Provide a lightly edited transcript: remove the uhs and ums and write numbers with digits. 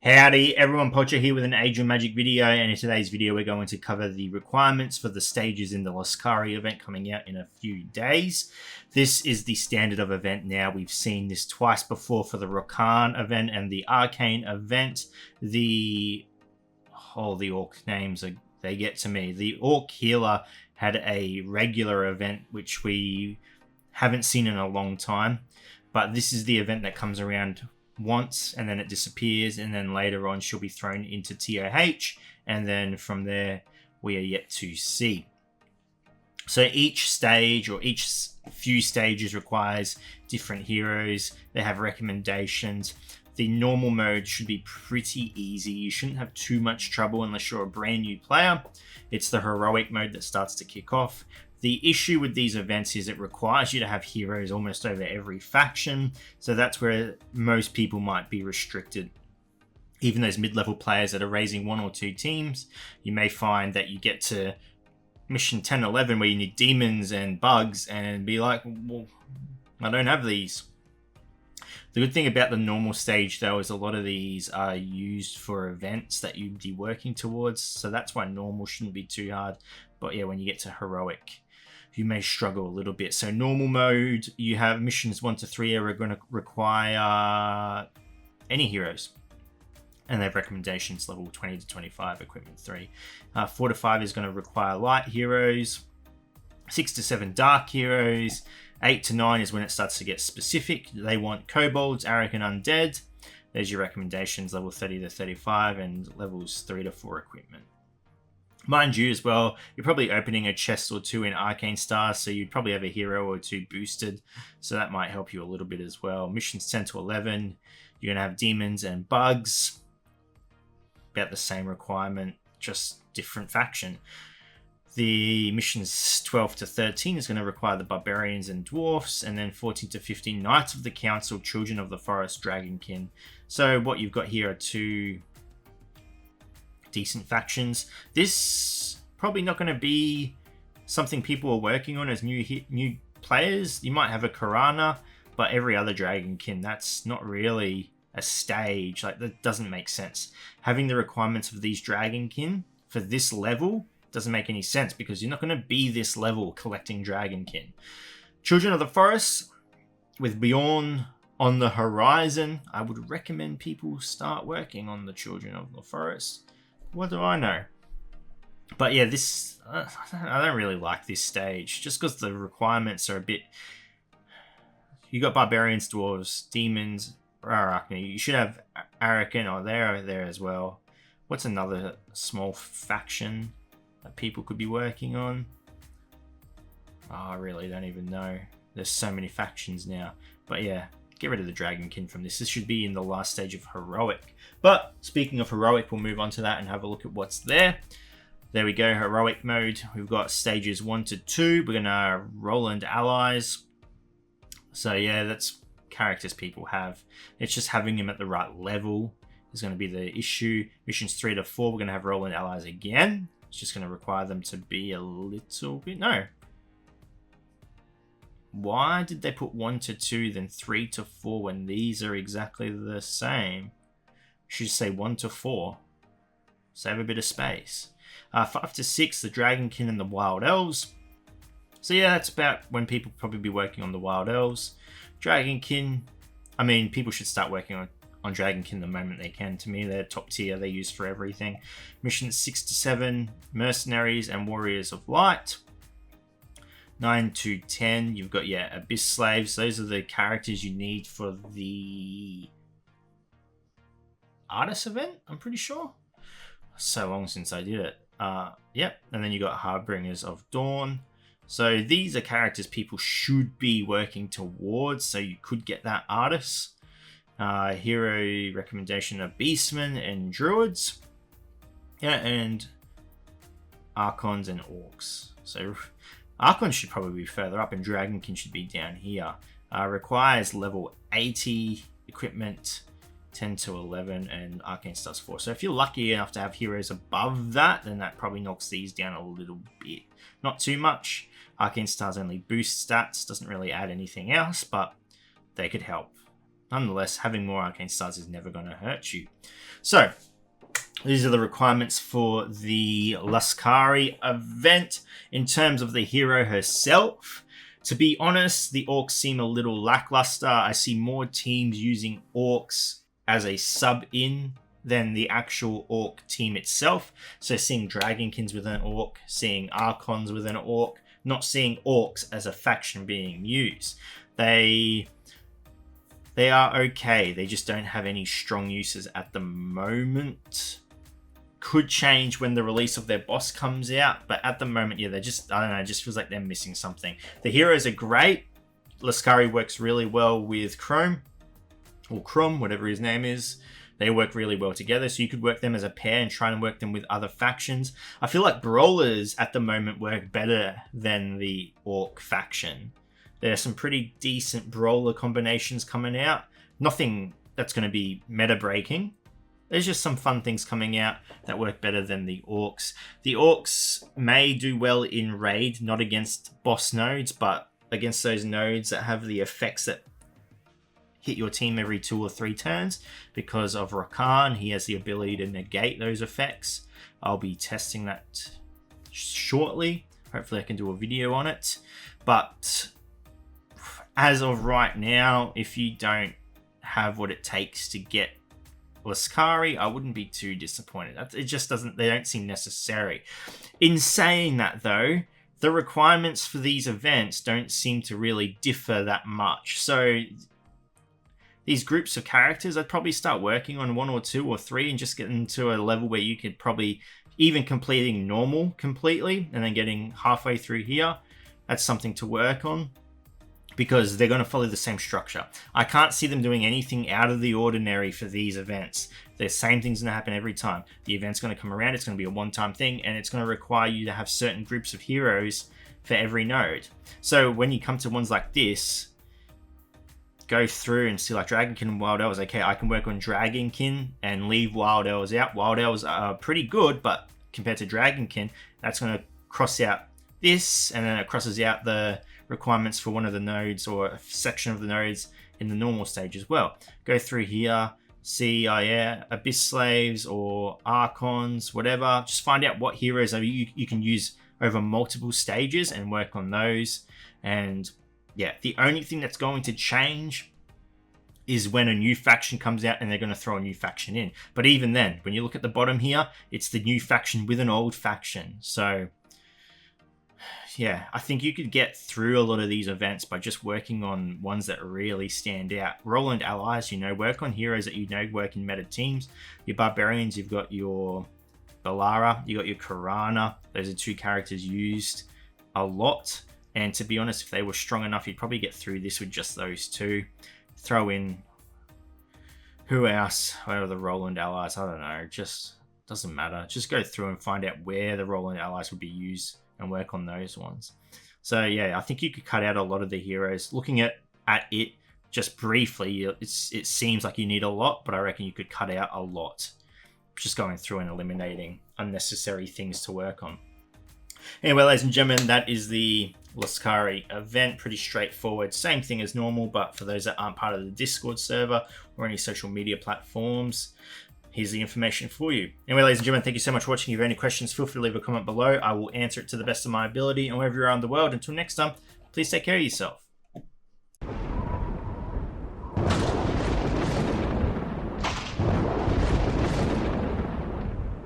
Howdy, everyone, Pocher here with an Age of Magic video, and in today's video we're going to cover the requirements for the stages in the Lascari event coming out in a few days. This is the standard of event now. We've seen this twice before for the Rokan event and the Arcane event. The Orc names, they get to me. The Orc Healer had a regular event which we haven't seen in a long time, but this is the event that comes around once and then it disappears, and then later on she'll be thrown into TOH, and then from there we are yet to see. So each stage or each few stages requires different heroes. They have recommendations. The normal mode should be pretty easy. You shouldn't have too much trouble unless you're a brand new player. It's the heroic mode that starts to kick off. The issue with these events is it requires you to have heroes almost over every faction, so that's where most people might be restricted. Even those mid-level players that are raising one or two teams, you may find that you get to mission 10, 11 where you need demons and bugs and be like, well, I don't have these. The good thing about the normal stage though is a lot of these are used for events that you'd be working towards, so that's why normal shouldn't be too hard. But yeah, when you get to heroic, you may struggle a little bit. So normal mode, you have missions 1 to 3 are going to require any heroes, and they have recommendations level 20 to 25, equipment 3. 4 to 5 is going to require light heroes. 6 to 7 dark heroes. 8 to 9 is when it starts to get specific. They want kobolds, Arak, and undead. There's your recommendations, level 30 to 35, and levels 3 to 4 equipment. Mind you as well, you're probably opening a chest or two in Arcane Stars, so you'd probably have a hero or two boosted, so that might help you a little bit as well. Missions 10 to 11, you're going to have demons and bugs. About the same requirement, just different faction. The missions 12 to 13 is going to require the barbarians and dwarfs, and then 14 to 15 Knights of the Council, Children of the Forest, Dragonkin. So what you've got here are two decent factions. This probably not going to be something people are working on as new players. You might have a Karana, but every other Dragonkin, that's not really a stage. Like, that doesn't make sense. Having the requirements of these Dragonkin for this level doesn't make any sense, because you're not going to be this level collecting Dragonkin. Children of the Forest with Bjorn on the horizon, I would recommend people start working on the Children of the Forest. What do I know? But yeah, this I don't really like this stage, just because the requirements are a bit. You got barbarians, dwarves, demons, Arachne. You should have Arakan, or they're there as well. What's another small faction that people could be working on? Oh, I really don't even know. There's so many factions now. But yeah, get rid of the Dragonkin from this. This should be in the last stage of Heroic. But speaking of Heroic, we'll move on to that and have a look at what's there. There we go, Heroic mode. We've got stages 1 to 2. We're going to Roland allies. So yeah, that's characters people have. It's just having them at the right level is going to be the issue. Missions 3 to 4, we're going to have Roland allies again. It's just going to require them to be a little bit... No. Why did they put 1 to 2, then 3 to 4 when these are exactly the same? Should say 1 to 4. Save a bit of space. 5 to 6, the Dragonkin and the Wild Elves. So yeah, that's about when people probably be working on the Wild Elves. Dragonkin, I mean, people should start working on Dragonkin the moment they can. To me, they're top tier. They're used for everything. Missions 6 to 7, Mercenaries and Warriors of Light. 9 to 10, you've got, yeah, Abyss Slaves. Those are the characters you need for the Artist event, I'm pretty sure. So long since I did it. Yep, and then you got Harbingers of Dawn. So these are characters people should be working towards, so you could get that Artist. Hero recommendation of Beastmen and Druids. Yeah, and Archons and Orcs. So Archons should probably be further up, and Dragonkin should be down here. Requires level 80 equipment, 10 to 11, and Arcane Stars 4. So if you're lucky enough to have heroes above that, then that probably knocks these down a little bit. Not too much. Arcane Stars only boost stats, doesn't really add anything else, but they could help. nonetheless, having more arcane stars is never going to hurt you. So, these are the requirements for the Lascari event. In terms of the hero herself, to be honest, the orcs seem a little lackluster. I see more teams using orcs as a sub-in than the actual orc team itself. So seeing Dragonkins with an orc, seeing Archons with an orc, not seeing orcs as a faction being used. They are okay. They just don't have any strong uses at the moment. Could change when the release of their boss comes out, but at the moment, yeah, they're just, I don't know, it just feels like they're missing something. The heroes are great. Lascari works really well with Chrome, or Crom, whatever his name is. They work really well together, so you could work them as a pair and try and work them with other factions. I feel like Brawlers at the moment work better than the Orc faction. There are some pretty decent Brawler combinations coming out. Nothing that's going to be meta-breaking. There's just some fun things coming out that work better than the Orcs. The Orcs may do well in Raid, not against boss nodes, but against those nodes that have the effects that hit your team every 2 or 3 turns. Because of Rakan, he has the ability to negate those effects. I'll be testing that shortly. Hopefully I can do a video on it. But as of right now, if you don't have what it takes to get Lascari, I wouldn't be too disappointed. It just doesn't, they don't seem necessary. In saying that though, the requirements for these events don't seem to really differ that much. So these groups of characters, I'd probably start working on 1 or 2 or 3 and just getting to a level where you could probably even completing normal completely and then getting halfway through here. That's something to work on, because they're going to follow the same structure. I can't see them doing anything out of the ordinary for these events. The same thing's going to happen every time. The event's going to come around, it's going to be a one-time thing, and it's going to require you to have certain groups of heroes for every node. So when you come to ones like this, go through and see like Dragonkin and Wild Elves. Okay, I can work on Dragonkin and leave Wild Elves out. Wild Elves are pretty good, but compared to Dragonkin, that's going to cross out this, and then it crosses out the requirements for one of the nodes or a section of the nodes in the normal stage as well. Go through here, see Abyss Slaves or Archons, whatever. Just find out what heroes you can use over multiple stages and work on those. And yeah, the only thing that's going to change is when a new faction comes out and they're going to throw a new faction in. But even then, when you look at the bottom here, it's the new faction with an old faction. So yeah, I think you could get through a lot of these events by just working on ones that really stand out. Roland allies, work on heroes that work in meta teams. Your barbarians, you've got your Balara, you got your Karana. Those are 2 characters used a lot. And to be honest, if they were strong enough, you'd probably get through this with just those 2. Throw in who else? Where are the Roland allies? I don't know. Just doesn't matter. Just go through and find out where the Roland allies would be used and work on those ones. So yeah, I think you could cut out a lot of the heroes. Looking at it just briefly, it seems like you need a lot, but I reckon you could cut out a lot. Just going through and eliminating unnecessary things to work on. Anyway, ladies and gentlemen, that is the Lascari event. Pretty straightforward. Same thing as normal, but for those that aren't part of the Discord server or any social media platforms, here's the information for you. Anyway, ladies and gentlemen, thank you so much for watching. If you have any questions, feel free to leave a comment below. I will answer it to the best of my ability. And wherever you are in the world, until next time, please take care of yourself.